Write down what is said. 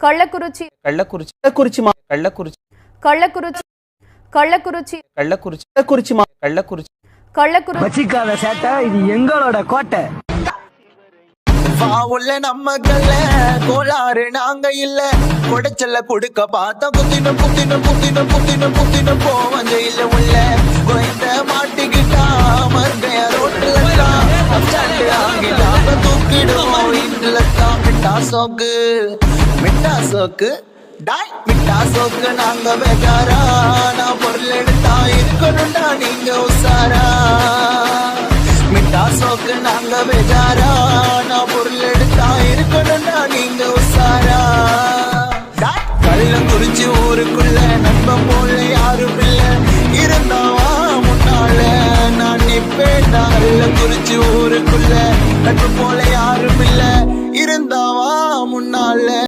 கள்ளக்குறிச்சி கள்ளக்குறிச்சி கள்ளக்குறிச்சி கள்ளக்குறிச்சி கள்ளக்குறிச்சி கள்ளக்குறிச்சி கள்ளக்குறிச்சி கள்ளக்குறிச்சி கள்ளக்குறிச்சி கள்ளக்குறிச்சி வச்சிக்காத சேட்டை இது எங்களோட கோட்டை. உள்ள நம்மக்கல்ல கோளாறு நாங்க இல்ல கொடைச்சல்ல கொடுக்க பார்த்தா குத்தினும் குத்தினும் குத்தினும் குத்தினும் குத்தினும் போவங்க இல்ல உள்ள கோயந்த மாட்டிக்கிட்டா மருந்தைய ரோட்டுல ஆகிட்டாங்க தூக்கிடுவோம் இன்றுலத்தான் மிட்டா சோக்கு மிட்டா சோக்கு டாய் மிட்டா சோக்கு நாங்க பேஜாரா நான் பொருள் எடுத்தா இருக்கணும்டா நீங்க உசாரா மிட்டா சோக்கு நாங்க பேஜாரா நான் பொருள் எடுத்தா இருக்கணும்டா நீங்க உசாரா